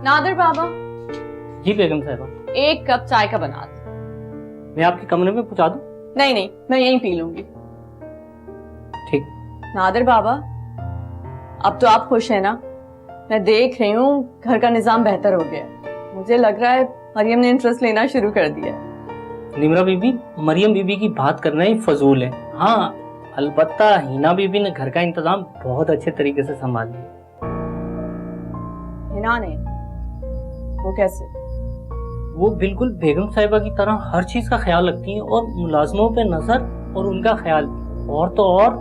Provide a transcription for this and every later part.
नादिर बाबा, जी बेगम साहिबा। एक कप चाय का बना दो। मैं आपके कमरे में पहुंचा दूं? नहीं नहीं, मैं यहीं पी लूंगी। ठीक। नादिर बाबा, अब तो आप खुश हैं ना? मैं देख रही हूँ घर का निजाम बेहतर हो गया है। मुझे लग रहा है मरियम ने इंटरेस्ट लेना शुरू कर दिया है। निमरा बीबी, मरियम बीबी की बात करना ही फजूल है। हाँ, अलबत्ता हिना बीबी ने घर का इंतजाम बहुत अच्छे तरीके से संभाल लिया। हिना ने? वो कैसे? वो बिल्कुल बेगम साहिबा की तरह हर चीज का ख्याल रखती हैं और मुलाजमों पे नजर और उनका ख्याल भी। और तो और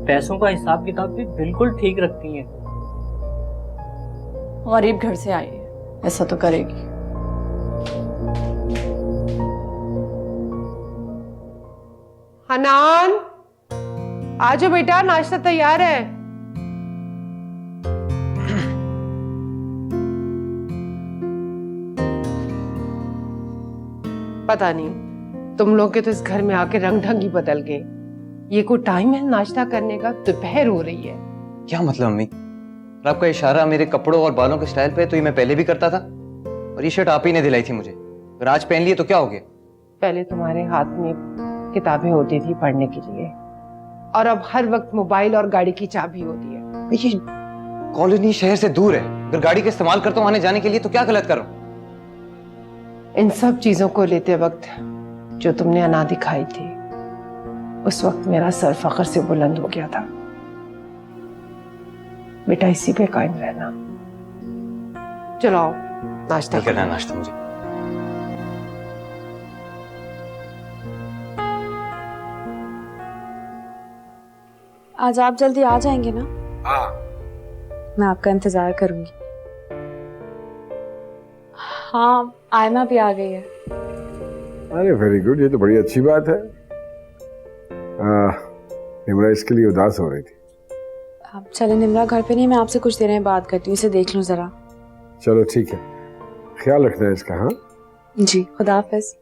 पैसों का हिसाब किताब भी बिल्कुल ठीक रखती हैं। गरीब घर से आई है, ऐसा तो करेगी। हनान, आजो बेटा, नाश्ता तैयार है। पता नहीं, तुम लोग के तो इस घर में आके रंग ढंग ही बदल गए। ये कोई टाइम है नाश्ता करने का? दोपहर हो रही है। क्या मतलब अम्मी? और आपका इशारा मेरे कपड़ों और बालों के स्टाइल पे तो ये मैं पहले भी करता था, और ये शर्ट आप ही ने दिलाई थी मुझे। अगर आज पहन लिए तो क्या हो गया? पहले तुम्हारे हाथ में किताबें होती थी पढ़ने के लिए, और अब हर वक्त मोबाइल और गाड़ी की चाबी होती है। ये कॉलोनी शहर से दूर है, अगर गाड़ी का इस्तेमाल करता हूँ आने जाने के लिए तो क्या गलत कर रहा हूँ? इन सब चीजों को लेते वक्त जो तुमने अना दिखाई थी, उस वक्त मेरा सर फख्र से बुलंद हो गया था। बेटा, इसी पे कायम रहना। चलो आओ, नाश्ता नहीं करना नाश्ता मुझे। आज आप जल्दी आ जाएंगे ना? हाँ। मैं आपका इंतजार करूंगी। हाँ, आयमा भी आ गई है। अरे वेरी गुड, ये तो बड़ी अच्छी बात है। निमरा इसके लिए उदास हो रही थी। आप चले, निमरा घर पे नहीं, मैं आपसे कुछ देर में बात करती हूँ, इसे देख लूँ जरा। चलो ठीक है, ख्याल रखना है इसका। हाँ जी, खुदा हाफिज।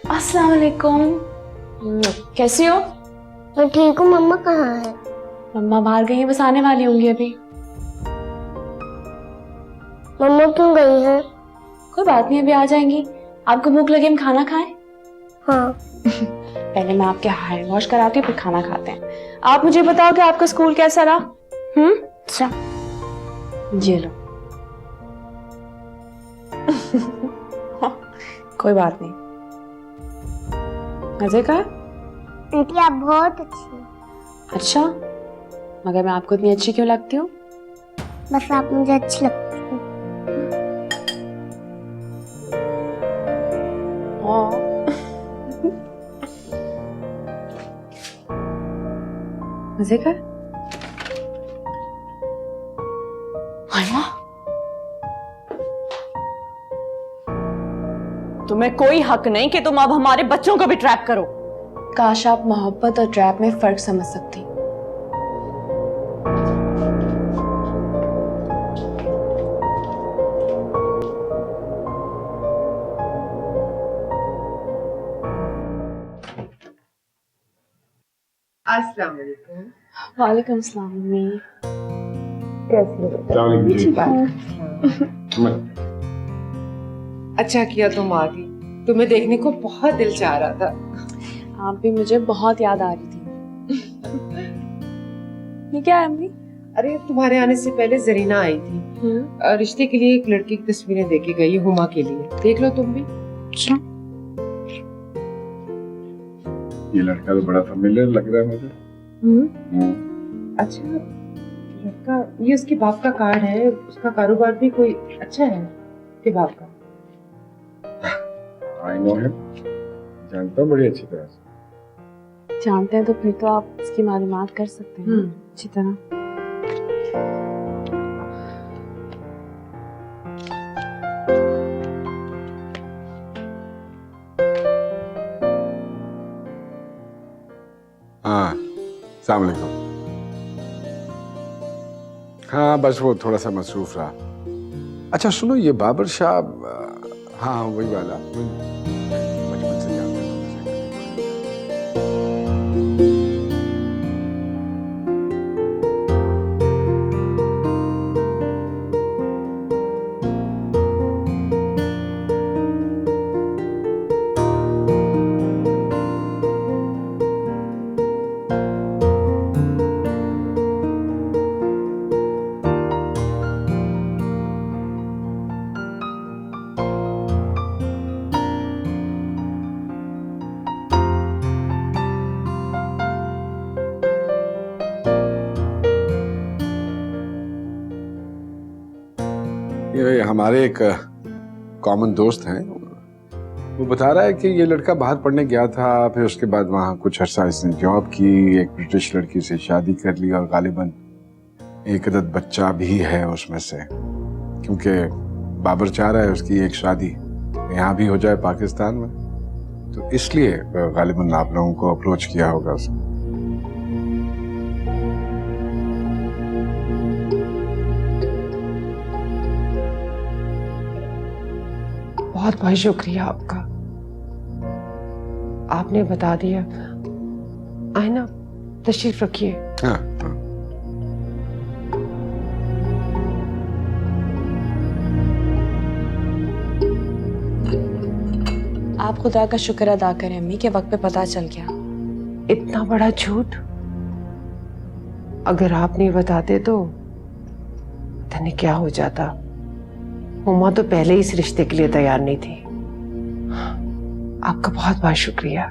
अस्सलाम वालेकुम। कैसी हो? मैं ठीक हूँ। मम्मा कहाँ है? मम्मा बाहर गई हैं, बस आने वाली होंगी अभी। मम्मा क्यों गई है? कोई बात नहीं, अभी आ जाएंगी। आपको भूख लगी, हम खाना खाएं? हाँ। पहले मैं आपके हाथ वॉश कराती हूँ, फिर खाना खाते हैं। आप मुझे बताओ कि आपका स्कूल कैसा रहा? अच्छा। ये लो। कोई बात नहीं। मजे का है? आंटी आप बहुत अच्छी हैं। अच्छा, मगर मैं आपको इतनी अच्छी क्यों लगती हूँ? बस आप मुझे अच्छी लगती हैं। मजे का? आयमा, तुम्हें कोई हक नहीं कि तुम अब हमारे बच्चों को भी ट्रैप करो। काश आप मोहब्बत और ट्रैप में फर्क समझ सकती। अस्सलाम वालेकुम। वालेकुम सलाम मम्मी। कैसी हो? अच्छा किया तुम आ गई, तुम्हें देखने को बहुत दिल चाह रहा था। आप भी मुझे बहुत याद आ रही थी। ये क्या है अम्मी? अरे तुम्हारे आने से पहले जरीना आई थी, रिश्ते के लिए एक लड़की की तस्वीरें देके गई, हुमा के लिए। देख लो तुम भी। अच्छा, ये लड़का तो बड़ा फेमिलियर लग रहा है मुझे। अच्छा, लड़का ये उसके बाप का कार्ड है। उसका कारोबार भी कोई अच्छा है उसके बाप का। आई नो हिम, जानता हूँ बड़ी अच्छी तरह से। जानते हैं तो फिर तो आप इसकी मालूमात कर सकते हैं अच्छी तरह। हाँ, अस्सलाम वालेकुम। हाँ बस वो थोड़ा सा मसरूफ रहा। अच्छा सुनो, ये बाबर शाह, हाँ वही वाला, बचपन से जानते हैं। ये हमारे एक कॉमन दोस्त हैं, वो बता रहा है कि ये लड़का बाहर पढ़ने गया था, फिर उसके बाद वहाँ कुछ अर्सा इसने जॉब की, एक ब्रिटिश लड़की से शादी कर ली और गालिबन एक अदद बच्चा भी है उसमें से, क्योंकि बाबर चाह रहा है उसकी एक शादी यहाँ भी हो जाए पाकिस्तान में, तो इसलिए गालिबन आप लोगों को अप्रोच किया होगा उसने। बहुत बहुत शुक्रिया आपका, आपने बता दिया। आए ना, तशरीफ रखिए। हाँ, हाँ। आप खुदा का शुक्र अदा करें अम्मी के वक्त पे पता चल गया। इतना बड़ा झूठ अगर आप नहीं बताते तो पता नहीं क्या हो जाता। उमा तो पहले ही इस रिश्ते के लिए तैयार नहीं थी। आपका बहुत बहुत शुक्रिया।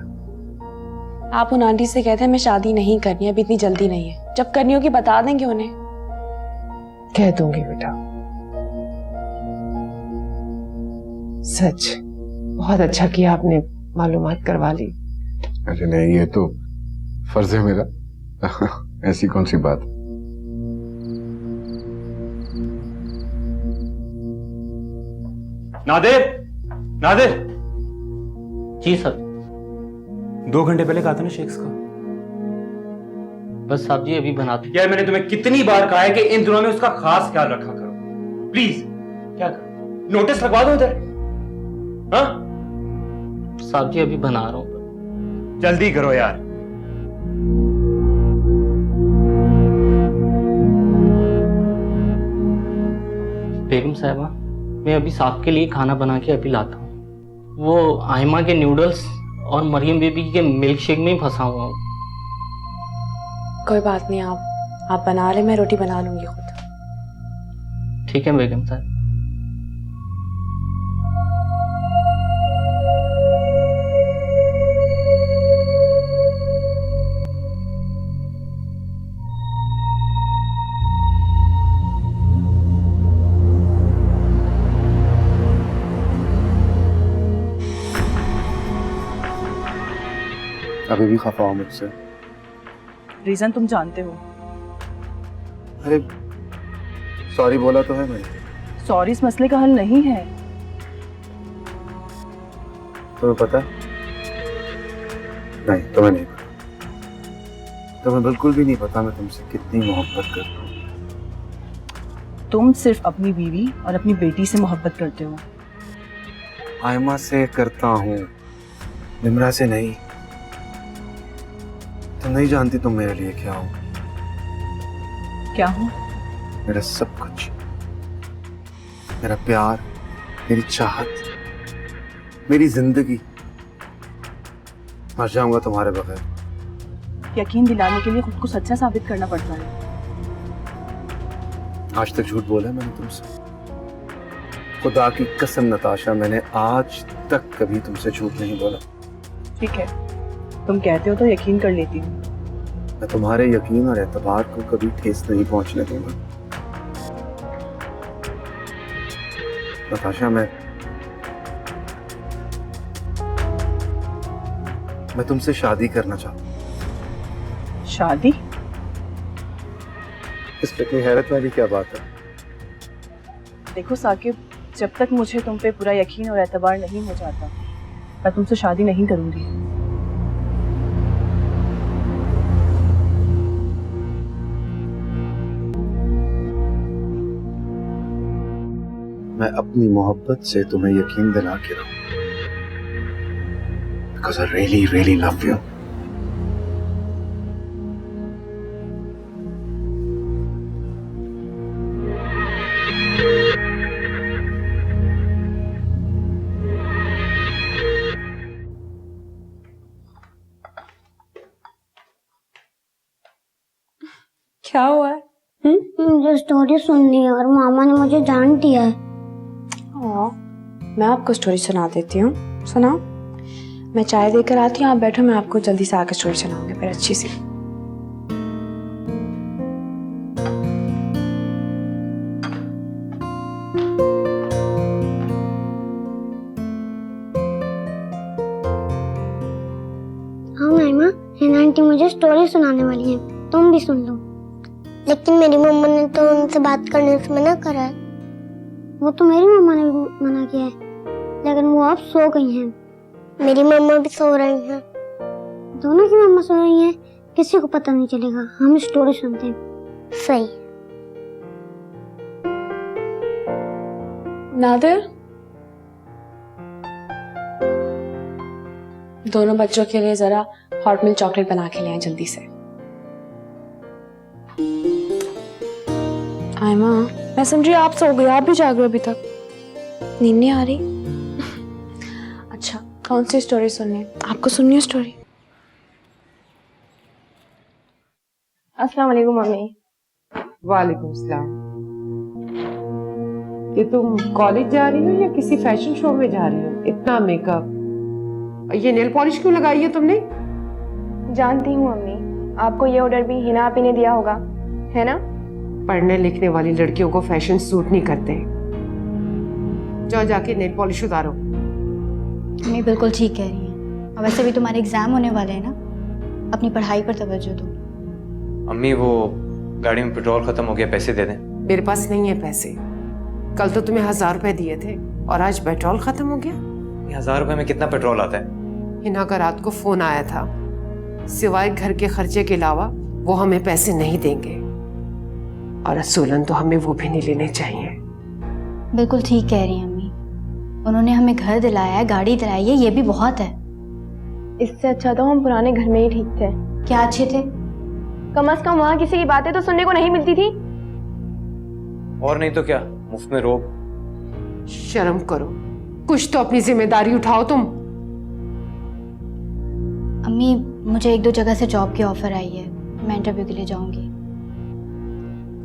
आप उन आंटी से कहते हैं मैं शादी नहीं करनी, अभी इतनी जल्दी नहीं है, जब करनी होगी बता देंगे उन्हें। कह दूंगी बेटा। सच बहुत अच्छा किया आपने मालूमात करवा ली। अरे नहीं, ये तो फर्ज है मेरा। ऐसी कौन सी बात। नादिर, नादिर, जी सर। 2 घंटे पहले कहा था ना शेक्स का। बस साहब जी अभी बनाते। यार मैंने तुम्हें कितनी बार कहा है कि इन दिनों में उसका खास ख्याल रखा करो, प्लीज। क्या कर, नोटिस लगवा दो इधर। हाँ साहब जी अभी बना रहा हूँ। जल्दी करो यार। बेगम साहिबा, मैं अभी साहब के लिए खाना बना के अभी लाता हूँ। वो आयमा के नूडल्स और मरियम बेबी के मिल्क शेक में ही फंसा हुआ हूँ। कोई बात नहीं, आप बना ले, मैं रोटी बना लूंगी खुद। ठीक है बेगम साहब। अभी भी खफा हो मुझसे? रीजन तुम जानते हो। अरे सॉरी बोला तो है मैंने। सॉरी इस मसले का हल नहीं है। तुम्हें पता है? नहीं, तुम्हें नहीं पता। तुम्हें बिल्कुल भी नहीं पता मैं तुमसे कितनी मोहब्बत करता हूँ। तुम सिर्फ अपनी बीवी और अपनी बेटी से मोहब्बत करते हो। आयमा से करता हूँ, निमरा से नहीं। तुम नहीं जानती तुम मेरे लिए क्या हो। क्या हो? मेरा सब कुछ, मेरा प्यार, मेरी चाहत, मेरी जिंदगी। मर जाऊंगा तुम्हारे बगैर। यकीन दिलाने के लिए खुद को सच्चा साबित करना पड़ता है। आज तक झूठ बोला मैंने तुमसे? खुदा की कसम नताशा, मैंने आज तक कभी तुमसे झूठ नहीं बोला। ठीक है, तुम कहते हो तो यकीन कर लेती हूँ। मैं तुम्हारे यकीन और एतबार को कभी ठेस नहीं पहुंचने दूंगा। नताशा, मैं तुमसे शादी करना चाहता हूँ। शादी? इस पे इतनी हैरत वाली क्या बात है? देखो साकिब, जब तक मुझे तुम पे पूरा यकीन और एतबार नहीं हो जाता, मैं तुमसे शादी नहीं करूंगी। मैं अपनी मोहब्बत से तुम्हें यकीन दिला के रहूं, because I really, really love you. क्या हुआ है? मुझे स्टोरी सुननी है और मामा ने मुझे जान दिया है। मैं आपको स्टोरी सुना देती हूँ, सुनाओ। मैं चाय देकर आती हूँ, आप बैठो, मैं आपको जल्दी से आकर स्टोरी सुनाऊंगी फिर अच्छी सी। मुझे स्टोरी सुनाने वाली है, तुम भी सुन लो। लेकिन मेरी मम्मा ने तो उनसे बात करने से मना करा है। वो तो मेरी मम्मा ने भी मना किया है, लेकिन वो अब सो गई हैं। मेरी मम्मा भी सो रही हैं। दोनों की मम्मा सो रही हैं, किसी को पता नहीं चलेगा। हम स्टोरी सुनते हैं। सही। नादिर, दोनों बच्चों के लिए जरा हॉट मिल्क चॉकलेट बना के ले आए जल्दी से। आयमा, मैं समझी आप सो गए, आप भी जाग रहे हो अभी तक? नींद नहीं आ रही? अच्छा, कौन सी स्टोरी सुननी है? आपको सुननी है स्टोरी? अस्सलाम वालेकुम मम्मी। वालेकुम सलाम। ये तुम कॉलेज जा रही हो या किसी फैशन शो में जा रही हो? इतना मेकअप, ये नेल पॉलिश क्यों लगाई है तुमने? जानती हूँ मम्मी, आपको ये ऑर्डर भी हिना आपी ने दिया होगा, है ना? पढ़ने लिखने वाली लड़कियों को फैशन सूट नहीं करते। जाओ जाके नेल पॉलिश उतारो। मम्मी बिल्कुल ठीक कह रही हैं। और वैसे भी तुम्हारे एग्जाम होने वाले हैं ना, अपनी पढ़ाई पर तवज्जो दो। अम्मी वो गाड़ी में पेट्रोल खत्म हो गया, पैसे दे दें। मेरे पास नहीं है पैसे। कल तो तुम्हें 1000 रुपए दिए थे और आज पेट्रोल खत्म हो गया। 1000 रुपए में कितना पेट्रोल आता है? हिना का रात को फोन आया था, सिवाय घर के खर्चे के अलावा वो हमें पैसे नहीं देंगे, और असूलन तो हमें वो भी नहीं लेने चाहिए। बिल्कुल ठीक कह रही हैं अम्मी। उन्होंने हमें घर दिलाया है, गाड़ी दिलाई है, ये भी बहुत है। इससे अच्छा तो हम पुराने घर में ही ठीक थे। क्या अच्छे थे? कम से कम वहाँ किसी की बातें तो सुनने को नहीं मिलती थी। और नहीं तो क्या, मुफ्त में रोब। शर्म करो, कुछ तो अपनी जिम्मेदारी उठाओ तुम। अम्मी मुझे 1-2 जगह से जॉब की ऑफर आई है, मैं इंटरव्यू के लिए जाऊंगी।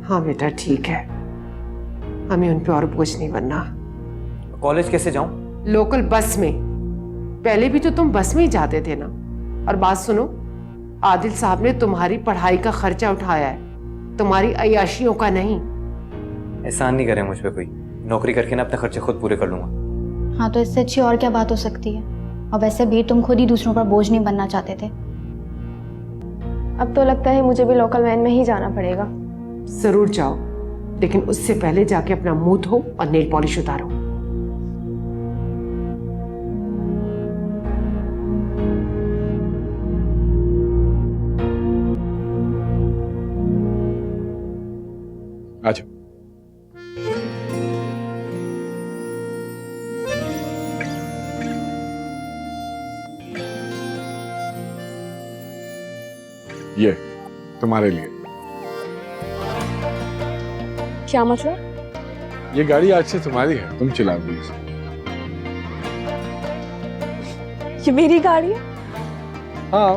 हाँ बेटा ठीक है, हमें उन पे और बोझ नहीं बनना। कॉलेज कैसे जाऊं? लोकल बस में। पहले भी तो तुम बस में ही जाते थे ना। और बात सुनो, आदिल साहब ने तुम्हारी पढ़ाई का खर्चा उठाया है, तुम्हारी अय्याशियों का नहीं। एहसान नहीं करे मुझ पे कोई, नौकरी करके ना अपने खर्चे खुद पूरे कर लूंगा। हाँ तो इससे अच्छी और क्या बात हो सकती है। और वैसे भी तुम खुद ही दूसरों पर बोझ नहीं बनना चाहते थे। अब तो लगता है मुझे भी लोकल वैन में ही जाना पड़ेगा। जरूर जाओ, लेकिन उससे पहले जाके अपना मुंह धो और नेल पॉलिश उतारो। अच्छा ये तुम्हारे लिए। क्या मतलब? ये गाड़ी आज से तुम्हारी है, तुम चलाओगी इसे। ये मेरी गाड़ी है? हाँ,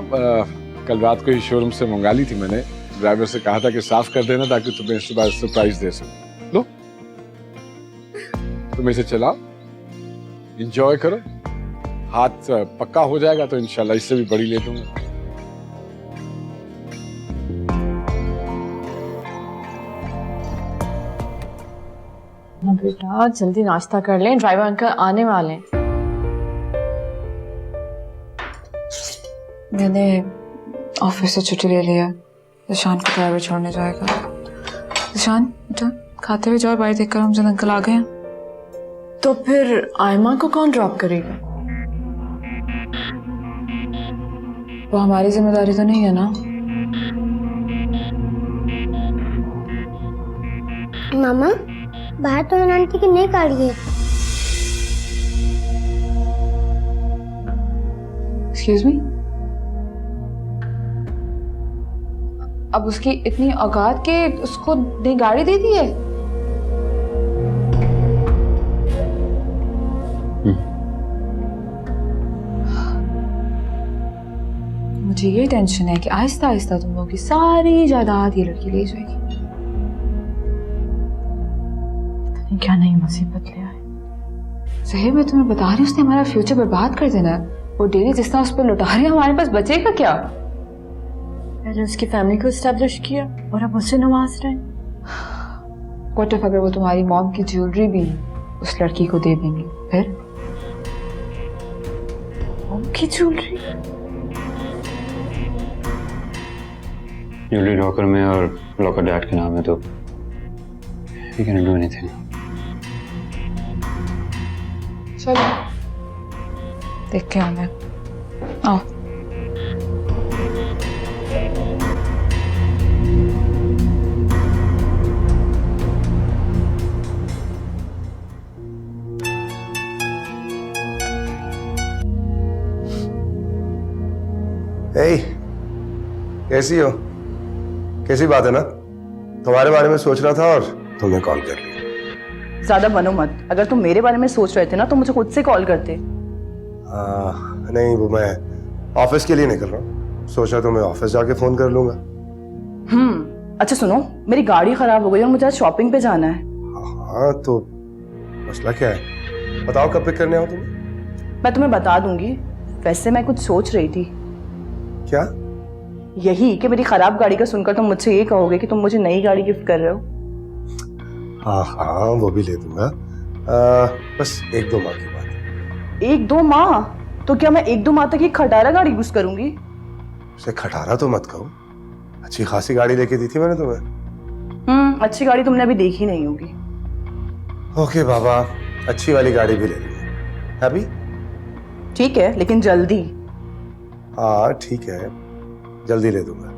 कल रात को ही शोरूम से मंगा ली थी मैंने। ड्राइवर से कहा था कि साफ कर देना ताकि तुम्हें इसके बाद सरप्राइज दे सकूं। लो, तुम इसे चलाओ, एंजॉय करो। हाथ पक्का हो जाएगा तो इंशाल्लाह इससे भी बड़ी ले दूंगा। बेटा जल्दी नाश्ता कर लें, ड्राइवर अंकल आने वाले हैं। मैंने ऑफिस से छुट्टी ले लिया, ईशान को ड्राइवर छोड़ने जाएगा। ईशान बेटा खाते हुए जाओ, बाहर देखकर हम जन अंकल आ गए हैं। तो फिर आयमा को कौन ड्रॉप करेगा? वो हमारी जिम्मेदारी तो नहीं है ना। मामा बाहर तो आंटी की नई गाड़ी है। एक्सक्यूज मी, अब उसकी इतनी औकात के उसको नई गाड़ी दे दी है? मुझे ये टेंशन है कि आहिस्ता आहिस्ता तुम लोगों की सारी जायदाद ये लड़की ले जाएगी। क्या नई मुसीबत ले आए। सही मैं तुम्हें बता रही हूँ, उसने हमारा फ्यूचर बर्बाद कर देना है। वो डेली जिस तरह उस पर लुटा रही है, हमारे पास बचेगा क्या? पहले उसकी फैमिली को एस्टेब्लिश किया और अब उससे नवाज रहे। व्हाट इफ अगर वो तुम्हारी मॉम की ज्वेलरी भी उस लड़की को दे देंगे, फिर? मॉम की ज्वेलरी? ज्वेलरी लॉकर में और लॉकर डैड के नाम है तो वी कैन डू एनीथिंग। चलो देख के आना। आओ। हे, कैसी हो? कैसी बात है ना? तुम्हारे बारे में सोच रहा था और तुमने कॉल कर लिया। ज्यादा बनो मत। अगर तुम मेरे बारे में सोच रहे थे ना तो मुझे खुद से कॉल करते। नहीं, वो मैं ऑफिस के लिए निकल रहा हूँ, सोचा तो मैं ऑफिस जाके फोन कर लूंगा। अच्छा सुनो, मेरी गाड़ी खराब हो गई और मुझे आज शॉपिंग पे जाना है। हाँ तो मसला क्या है? बताओ कब पिक करने आओ तुम्हें? मैं तुम्हें बता दूंगी। वैसे मैं कुछ सोच रही थी। क्या? यही कि मेरी खराब गाड़ी का सुनकर तुम मुझसे ये कहोगे कि तुम मुझे नई गाड़ी गिफ्ट कर रहे हो। हाँ हाँ, वो भी ले दूंगा। बस 1-2 माह की बात है। 1-2 माह? तो क्या मैं 1-2 माह तक ये खटारा गाड़ी यूज करूंगी? उसे खटारा तो मत कहो, अच्छी खासी गाड़ी लेके दी थी मैंने तुम्हें। अच्छी गाड़ी तुमने अभी देखी नहीं होगी। ओके बाबा, अच्छी वाली गाड़ी भी ले लूंगा। हैप्पी? ठीक है, लेकिन जल्दी। हाँ ठीक है, जल्दी ले दूंगा।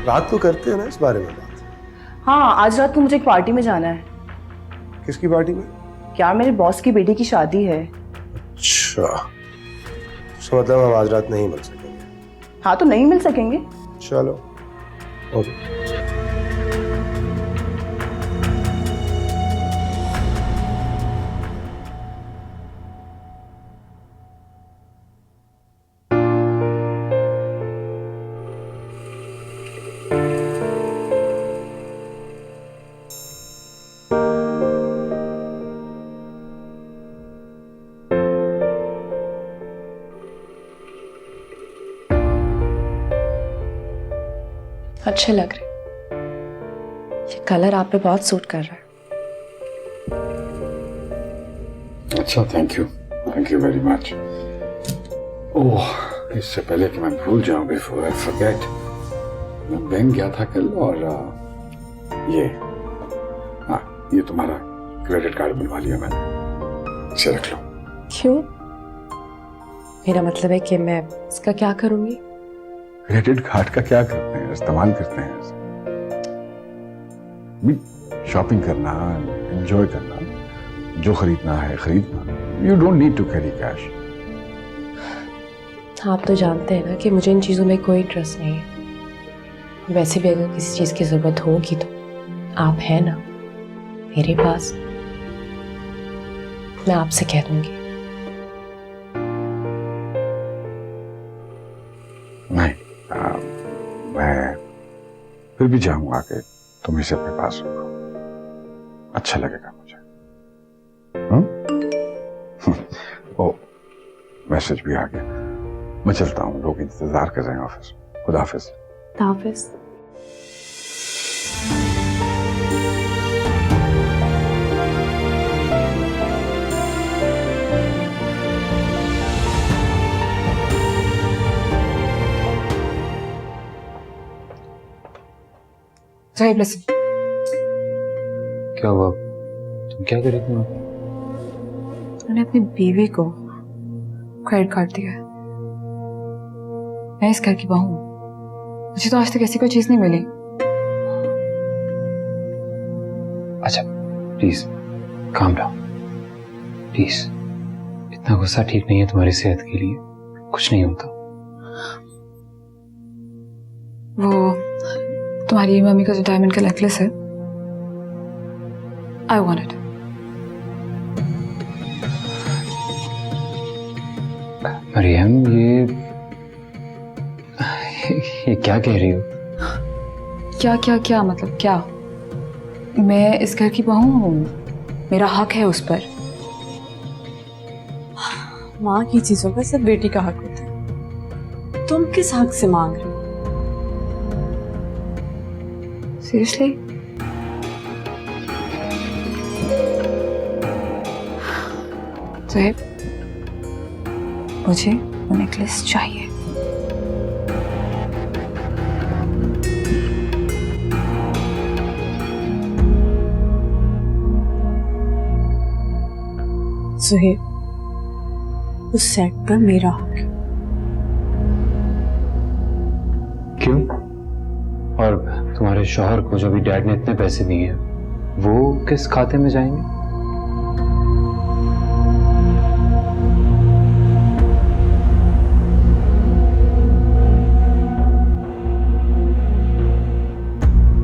रात को करते हैं ना इस बारे में बात। हाँ, आज रात को मुझे एक पार्टी में जाना है। किसकी पार्टी में? क्या, मेरे बॉस की बेटी की शादी है। अच्छा, तो मतलब हम आज रात नहीं मिल सकेंगे? हाँ तो नहीं मिल सकेंगे। चलो ओके। अच्छे लग रहे। ये कलर आप पे बहुत सूट कर रहा है। अच्छा, थैंक यू वेरी मच। ओह, इससे पहले कि मैं भूल जाऊं, बिफोर आई फॉरगेट, मैं बैंक गया था कल और ये तुम्हारा क्रेडिट कार्ड बनवा लिया मैंने, इसे रख लो। क्यों? मेरा मतलब है कि मैं इसका क्या करूंगी? क्रेडिट कार्ड का क्या करते हैं, इस्तेमाल करते हैं। शॉपिंग करना, एंजॉय करना, जो खरीदना है खरीदना। You don't need to carry cash. आप तो जानते हैं ना कि मुझे इन चीज़ों में कोई इंटरेस्ट नहीं है। वैसे भी अगर किसी चीज़ की ज़रूरत होगी तो आप हैं ना मेरे पास, मैं आपसे कह दूंगी। नहीं, मैं फिर भी चाहूंगा कि तुम इसे अपने पास रखो, अच्छा लगेगा मुझे। ओ, मैसेज भी आ गया, मैं चलता हूँ, लोग इंतजार कर रहे हैं ऑफिस। खुदा हाफिज। हाफिज। साहिब लिसन। क्या हुआ? तुम क्या कर रही थी? मैंने अपनी बीवी को क्रेडिट कार्ड दिया है। मैं इस घर की बहू हूं, मुझे तो आज तक ऐसी कोई चीज नहीं मिली। अच्छा प्लीज काम डाउन, प्लीज। इतना गुस्सा ठीक नहीं है तुम्हारी सेहत के लिए, कुछ नहीं होता। वो तुम्हारी मम्मी का जो डायमंड का नेकलेस है, आई वांट इट। मरियम, ये क्या कह रही हो? क्या क्या क्या मतलब क्या? मैं इस घर की बहू हूँ, मेरा हक है उस पर। माँ की चीजों पर सिर्फ बेटी का हक होता है। तुम किस हक से मांग रहे हो? सीरियसली? साहिब, मुझे वो नेकलेस चाहिए। सुहेब, उस सेट पर मेरा हक है। क्यों? और तुम्हारे शौहर को जो भी डैड ने इतने पैसे दिए वो किस खाते में जाएंगे?